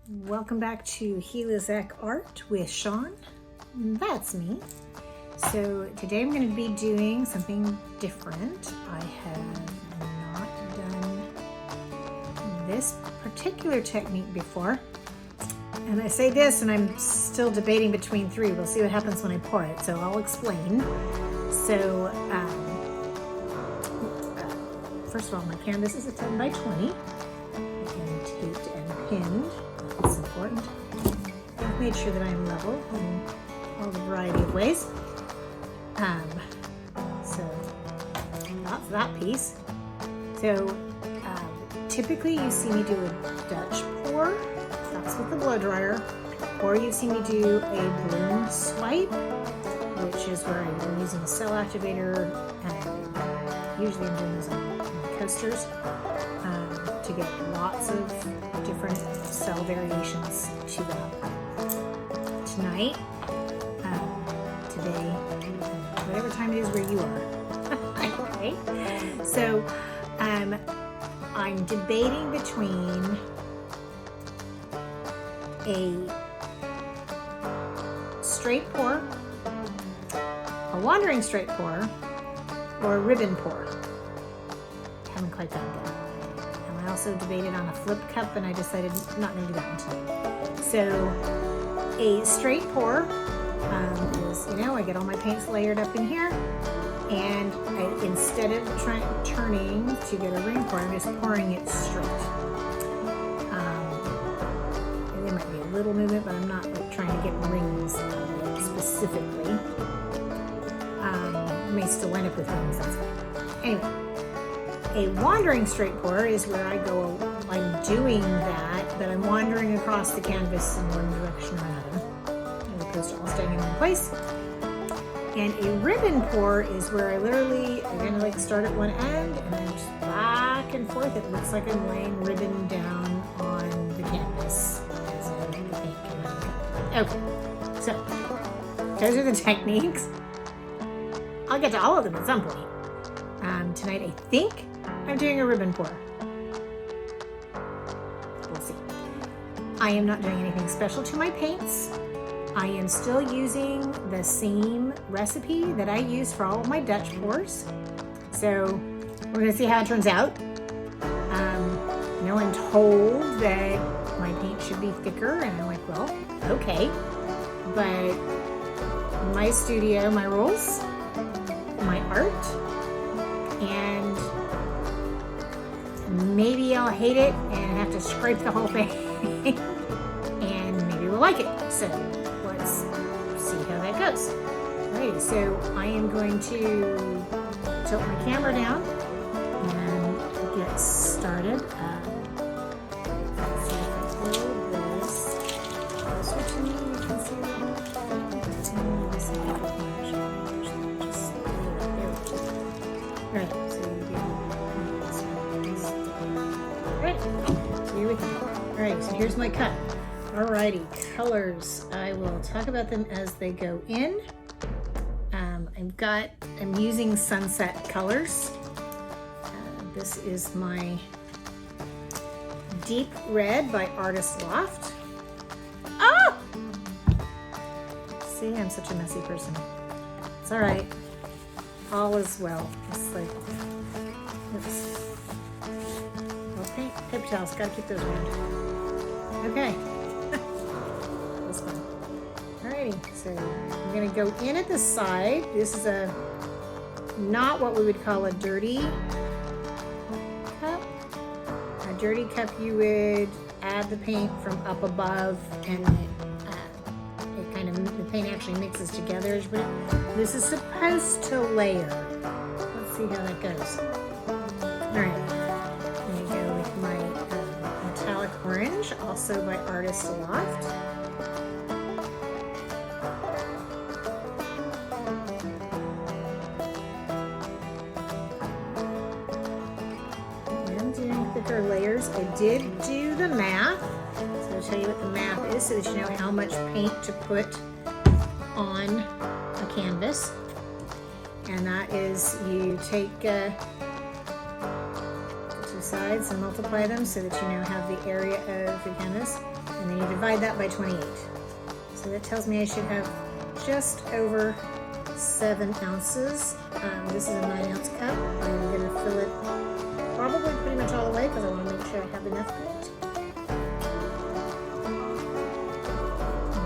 Welcome back to Helizek Art with Sean. That's me. So today I'm going to be doing something different. I have not done this particular technique before. And I say this and I'm still debating between three. We'll see what happens when I pour it. So I'll explain. So first of all, my canvas is a 10 by 20. Again, taped and pinned. It's important. I've made sure that I'm level in all the variety of ways. So that's that piece. So typically you see me do a Dutch pour. That's with the blow dryer. Or you see me do a bloom swipe, which is where I'm using a cell activator, and usually I'm doing those on coasters to get lots of different cell variations to that. Tonight, today, whatever time it is where you are. Okay. So I'm debating between a straight pour, a wandering straight pour, or a ribbon pour. Haven't quite found it. And I also debated on a flip cup, and I decided I'm not going to do that one today. So a straight pour is, I get all my paints layered up in here, and instead of turning to get a ring pour, I'm just pouring it straight. And there might be a little movement, but I'm not trying to get rings specifically. I may still wind up with rings, that's fine. Anyway. A wandering straight pour is where I'm doing that, but I'm wandering across the canvas in one direction or another, as opposed to all staying in one place. And a ribbon pour is where I kind of start at one end and then just back and forth. It looks like I'm laying ribbon down on the canvas as I paint. Okay, so those are the techniques. I'll get to all of them at some point. Tonight I think I'm doing a ribbon pour. We'll see. I am not doing anything special to my paints. I am still using the same recipe that I use for all of my Dutch pours. So we're going to see how it turns out. I'm told that my paint should be thicker, and I'm like, well, okay. But my studio, my rules, my art, and maybe I'll hate it and have to scrape the whole thing and maybe we'll like it. So let's see how that goes. Alrighty, so I am going to tilt my camera down and get started. Let's see if I hold this closer to me. You can see the whole thing. Let's see if I can just there we go. Alright, so here we go. Alright, so here's my cut. Alrighty, colors. I will talk about them as they go in. I'm using sunset colors. This is my deep red by Loft. Oh! See, I'm such a messy person. It's alright. All is well. It's like, paper towels, gotta keep those around. Okay. That's fun. Alrighty, so I'm gonna go in at the side. This is not what we would call a dirty cup. A dirty cup, you would add the paint from up above, and the paint actually mixes together. But this is supposed to layer. Let's see how that goes. Alright. My metallic orange, also by Loft. I'm doing thicker layers. I did do the math, so I'll tell you what the math is so that you know how much paint to put on a canvas. And that is, you take sides and multiply them so that you now have the area of the canvas, and then you divide that by 28. So that tells me I should have just over 7 ounces. This is a 9-ounce cup. I'm going to fill it probably pretty much all the way because I want to make sure I have enough paint.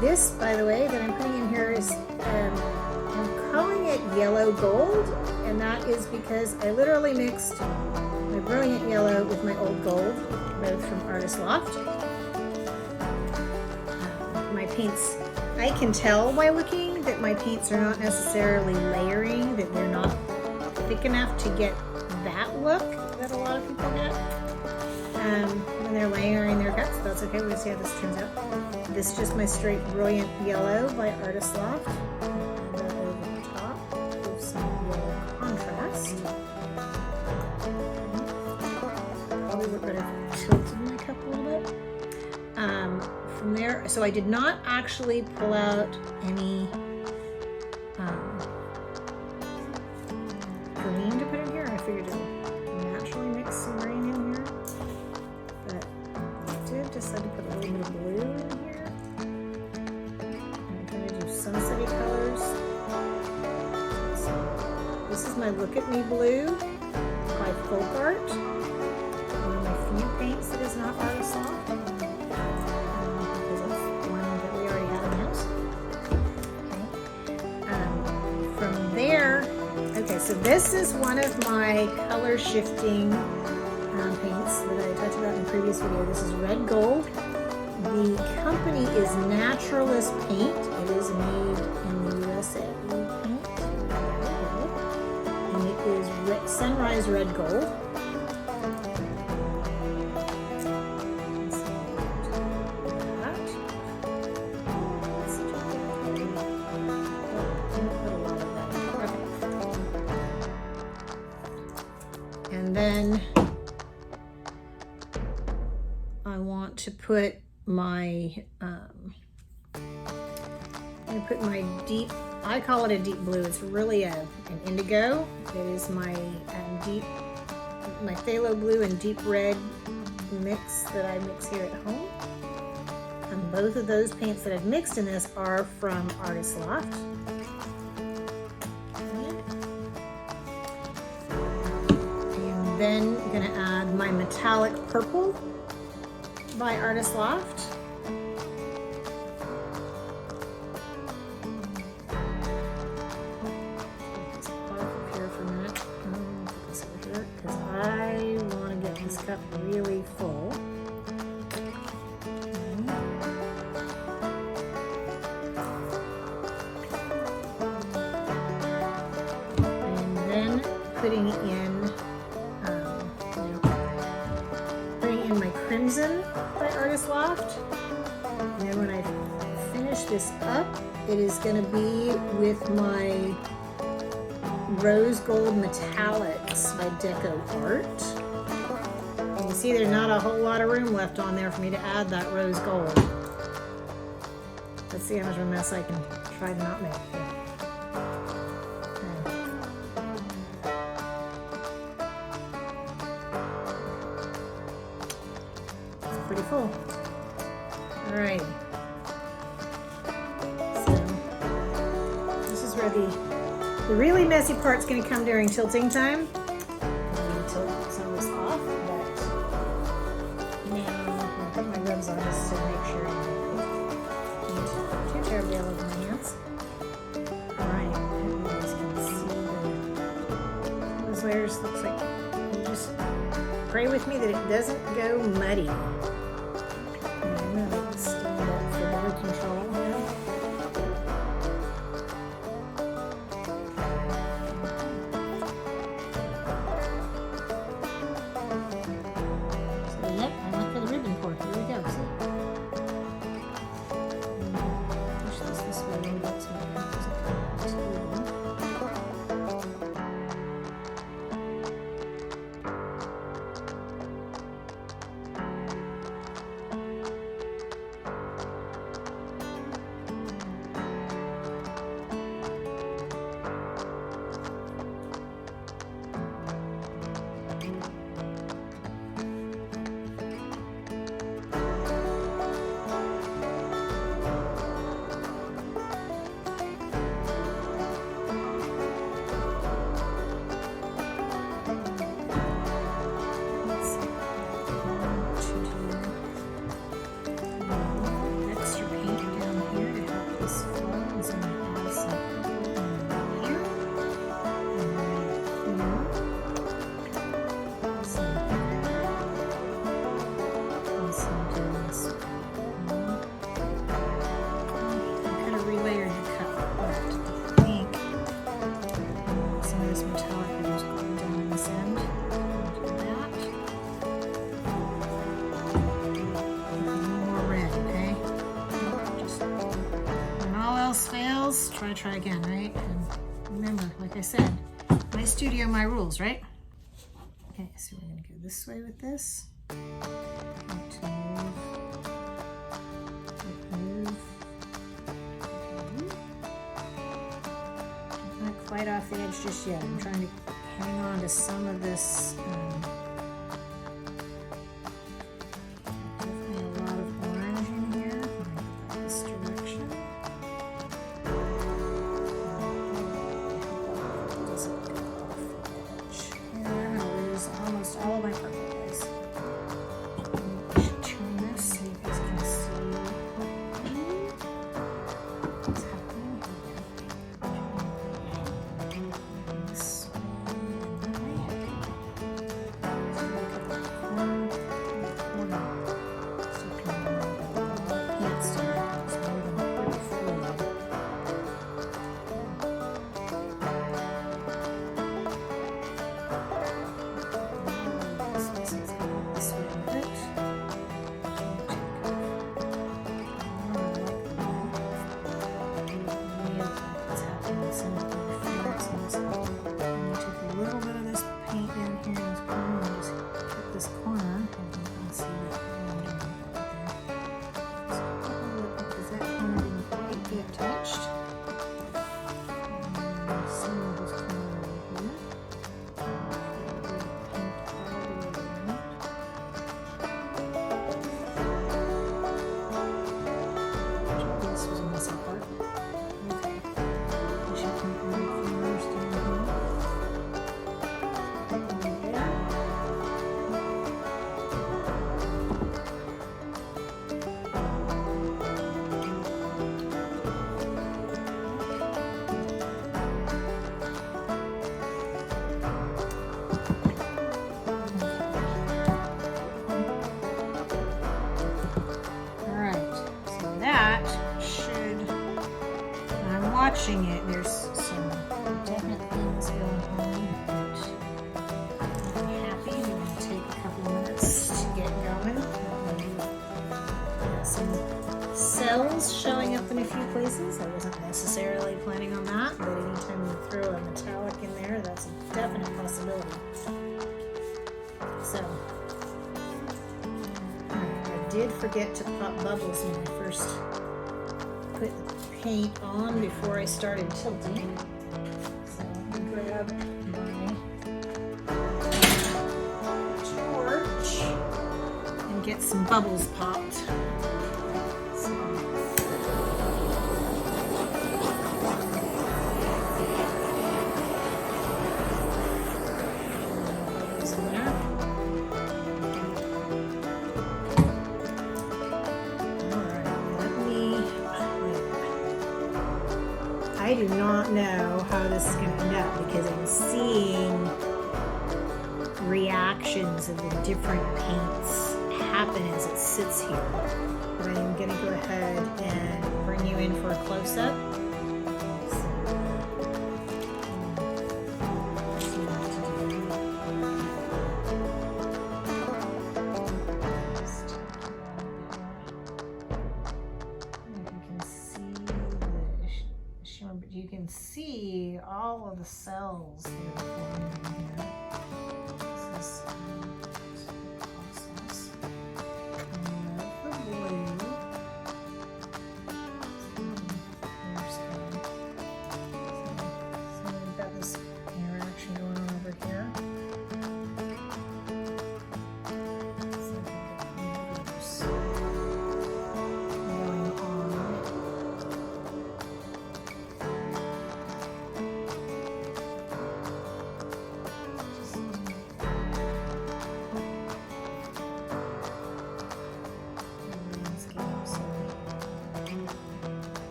This, by the way, that I'm putting in here is, I'm calling it yellow gold, and that is because I literally mixed my brilliant yellow with my old gold, both from Artist Loft. My paints, I can tell by looking that my paints are not necessarily layering, that they're not thick enough to get that look that a lot of people get when they're layering their cups. That's okay, we'll see how this turns out. This is just my straight brilliant yellow by Artist Loft. Add that over the top with some yellow contrast. Probably look better if I tilted my cup a little bit. From there, so I did not actually pull out any green to put in here. I figured to naturally mix some green in here, but I did decide to put a little bit of blue in here. I'm trying to do sunsetty colors. So this is my Look at Me Blue by Folk Art. One of my few paints that is not Artist Loft. Okay, so this is one of my color shifting paints that I talked about in the previous video. This is red gold. The company is Naturalis paint. It is made in the USA paint. And it is sunrise red gold. And then I want to put my, deep, I call it a deep blue. It's really an indigo. It is my phthalo blue and deep red mix that I mix here at home. And both of those paints that I've mixed in this are from Artist Loft. Then I'm going to add my metallic purple by Artist Loft. Just pop up here for a minute. Put this over here because I want to get this cup really full. And then putting in my crimson by Artist Loft. And then when I finish this up, it is going to be with my rose gold metallics by Deco Art. And you see there's not a whole lot of room left on there for me to add that rose gold. Let's see how much of a mess I can try to not make. Pretty full. All right. So this is where the really messy part's going to come during tilting time. I'm going to tilt some of this off, but now I'm going to put my gloves on just to make sure I don't get too terribly all over my hands. All right. You guys can see those layers. Looks like you just pray with me that it doesn't go muddy. Stand up for better control now. So yep, I went for the ribbon pour. Here we go. See? Push this way a little bit so it doesn't come too long. try again, right? And remember, like I said, my studio, my rules, right? Okay, so we're gonna go this way with this. Not quite off the edge just yet. I'm trying to hang on to some of this. Definitely a lot of orange in here. I'm gonna go this direction. Doesn't go off the edge. And I'm gonna lose almost all of my purple, guys. I should turn this so you guys can see what's happening here. This watching it, there's some definite things going on, but I'm happy. We're going to take a couple of minutes to get going. Got some cells showing up in a few places. I wasn't necessarily planning on that, but anytime you throw a metallic in there, that's a definite possibility. So, I did forget to pop bubbles when I first put paint on before I started tilting. So let me grab my torch and get some bubbles popped. I do not know how this is going to end up because I'm seeing reactions of the different paints happen as it sits here. But I'm going to go ahead and bring you in for a close-up. But you can see all of the cells that are forming in here. This is the process. And the blue. So we've got this interaction going on over here.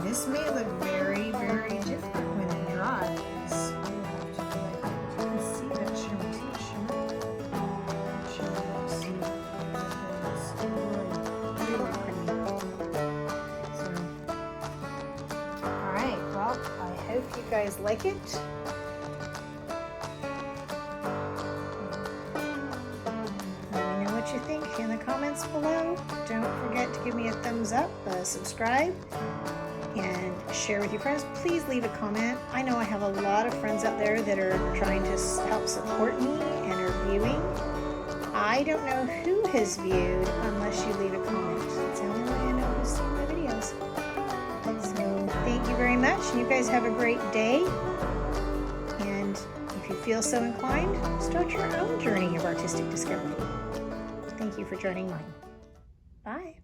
This may look very, very different when it dries. You can see that shimmer. See that shimmer? It's really, really pretty. So guys like it. Let me know what you think in the comments below. Don't forget to give me a thumbs up, subscribe, and share with your friends. Please leave a comment. I know I have a lot of friends out there that are trying to help support me and are viewing. I don't know who has viewed unless you leave a comment. It's the only way I know who's seen my videos. So thank you very much. You guys have a great day. And if you feel so inclined, start your own journey of artistic discovery. Thank you for joining mine. Bye.